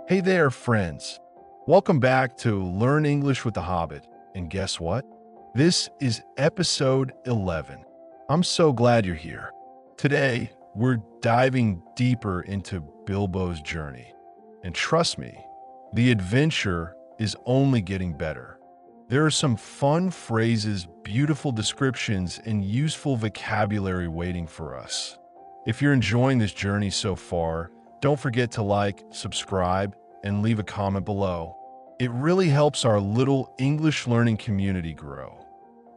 Hey there, friends. Welcome back to Learn English with the Hobbit. And guess what? This is episode 11. I'm so glad you're here. Today, we're diving deeper into Bilbo's journey. And trust me, the adventure is only getting better. There are some fun phrases, beautiful descriptions, and useful vocabulary waiting for us. If you're enjoying this journey so far, don't forget to like, subscribe, and leave a comment below. It really helps our little English learning community grow.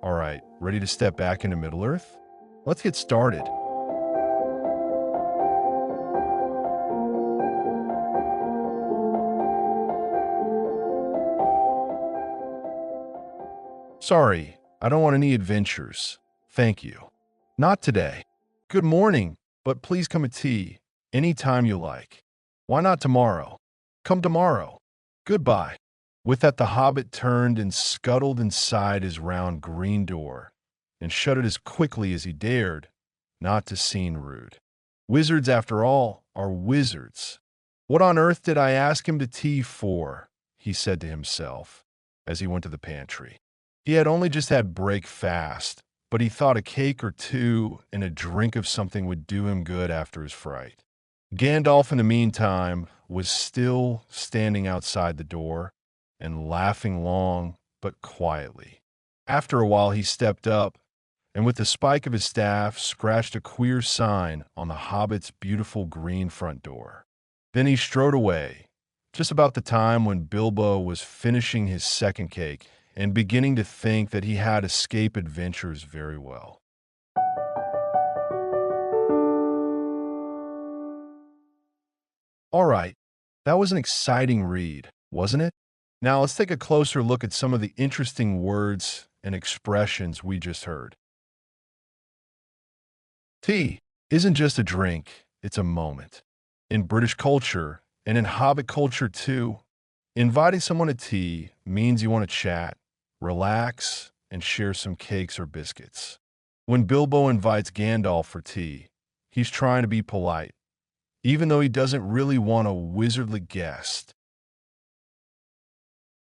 All right, ready to step back into Middle-earth? Let's get started. Sorry, I don't want any adventures. Thank you. Not today. Good morning, but please come at tea anytime you like. Why not tomorrow? Come tomorrow. Goodbye. With that, the hobbit turned and scuttled inside his round green door, and shut it as quickly as he dared, not to seem rude. Wizards, after all, are wizards. What on earth did I ask him to tea for? He said to himself as he went to the pantry. He had only just had break fast, but he thought a cake or two and a drink of something would do him good after his fright. Gandalf, in the meantime, was still standing outside the door and laughing long but quietly. After a while, he stepped up and with the spike of his staff scratched a queer sign on the hobbit's beautiful green front door. Then he strode away, just about the time when Bilbo was finishing his second cake and beginning to think that he had escaped adventures very well. All right, that was an exciting read, wasn't it? Now let's take a closer look at some of the interesting words and expressions we just heard. Tea isn't just a drink, it's a moment. In British culture, and in Hobbit culture too, inviting someone to tea means you want to chat, relax, and share some cakes or biscuits. When Bilbo invites Gandalf for tea, he's trying to be polite, even though he doesn't really want a wizardly guest.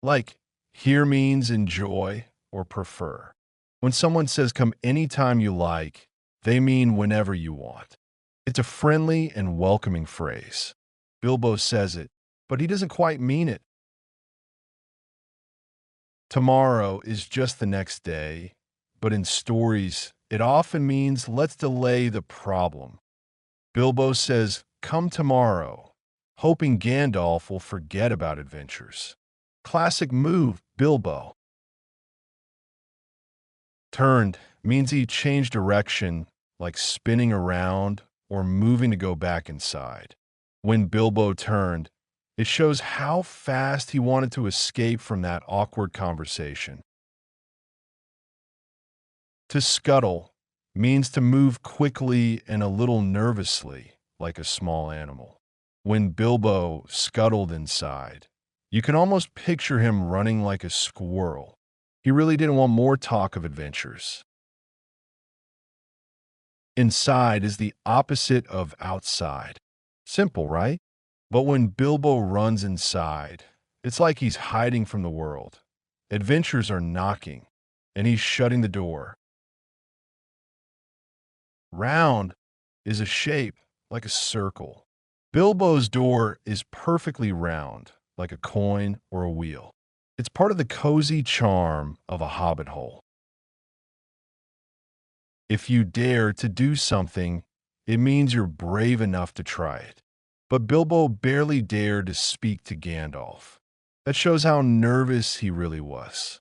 Like, here means enjoy or prefer. When someone says come anytime you like, they mean whenever you want. It's a friendly and welcoming phrase. Bilbo says it, but he doesn't quite mean it. Tomorrow is just the next day, but in stories, it often means let's delay the problem. Bilbo says, come tomorrow, hoping Gandalf will forget about adventures. Classic move, Bilbo. Turned means he changed direction, like spinning around or moving to go back inside. When Bilbo turned, it shows how fast he wanted to escape from that awkward conversation. To scuttle means to move quickly and a little nervously, like a small animal. When Bilbo scuttled inside, you can almost picture him running like a squirrel. He really didn't want more talk of adventures. Inside is the opposite of outside. Simple, right? But when Bilbo runs inside, it's like he's hiding from the world. Adventures are knocking, and he's shutting the door. Round is a shape like a circle. Bilbo's door is perfectly round, like a coin or a wheel. It's part of the cozy charm of a hobbit hole. If you dare to do something, it means you're brave enough to try it. But Bilbo barely dared to speak to Gandalf. That shows how nervous he really was.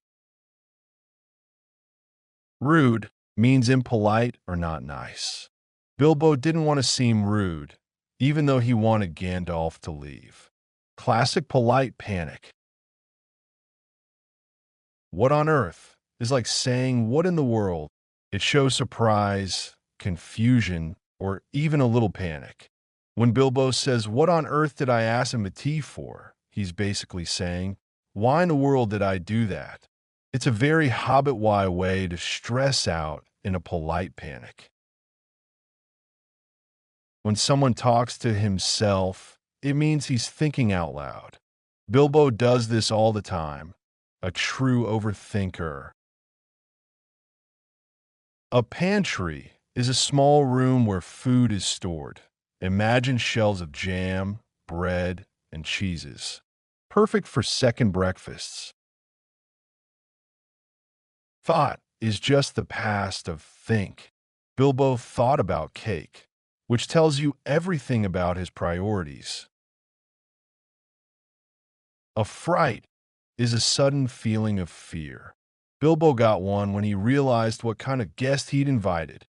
Rude means impolite or not nice. Bilbo didn't want to seem rude, even though he wanted Gandalf to leave. Classic polite panic. What on earth is like saying what in the world? It shows surprise, confusion, or even a little panic. When Bilbo says, what on earth did I ask him to tea for? He's basically saying, why in the world did I do that? It's a very Hobbit-y way to stress out in a polite panic. When someone talks to himself, it means he's thinking out loud. Bilbo does this all the time. A true overthinker. A pantry is a small room where food is stored. Imagine shelves of jam, bread, and cheeses. Perfect for second breakfasts. Thought is just the past of think. Bilbo thought about cake, which tells you everything about his priorities. A fright is a sudden feeling of fear. Bilbo got one when he realized what kind of guest he'd invited.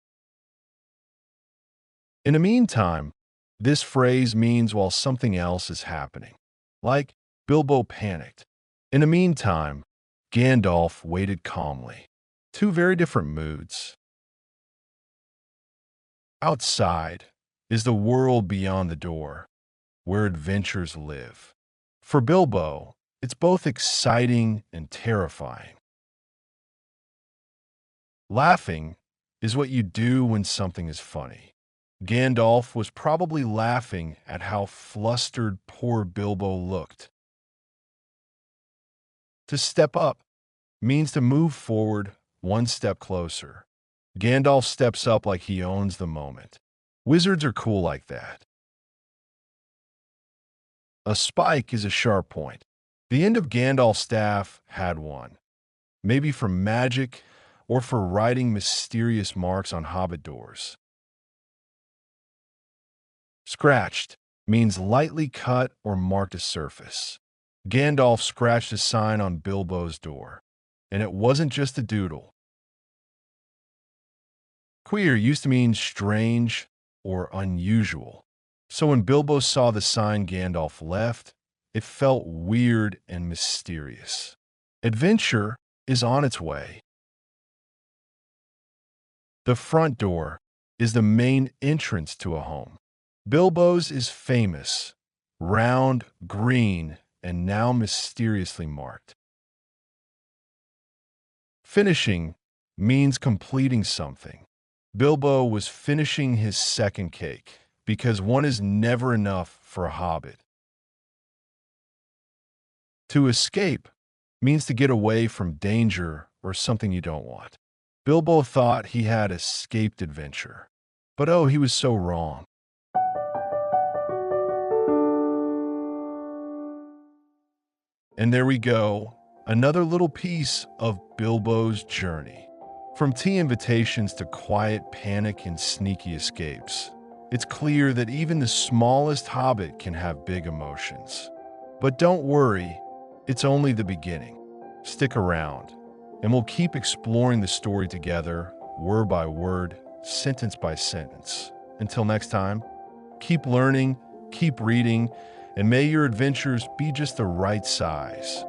In the meantime, this phrase means while something else is happening. Like, Bilbo panicked. In the meantime, Gandalf waited calmly. Two very different moods. Outside is the world beyond the door, where adventures live. For Bilbo, it's both exciting and terrifying. Laughing is what you do when something is funny. Gandalf was probably laughing at how flustered poor Bilbo looked. To step up means to move forward one step closer. Gandalf steps up like he owns the moment. Wizards are cool like that. A spike is a sharp point. The end of Gandalf's staff had one. Maybe for magic or for writing mysterious marks on Hobbit doors. Scratched means lightly cut or marked a surface. Gandalf scratched a sign on Bilbo's door, and it wasn't just a doodle. Queer used to mean strange or unusual. So when Bilbo saw the sign Gandalf left, it felt weird and mysterious. Adventure is on its way. The front door is the main entrance to a home. Bilbo's is famous, round, green, and now mysteriously marked. Finishing means completing something. Bilbo was finishing his second cake, because one is never enough for a hobbit. To escape means to get away from danger or something you don't want. Bilbo thought he had escaped adventure, but oh, he was so wrong. And there we go, another little piece of Bilbo's journey. From tea invitations to quiet panic and sneaky escapes, it's clear that even the smallest hobbit can have big emotions. But don't worry, it's only the beginning. Stick around, and we'll keep exploring the story together, word by word, sentence by sentence. Until next time, keep learning, keep reading, and may your adventures be just the right size.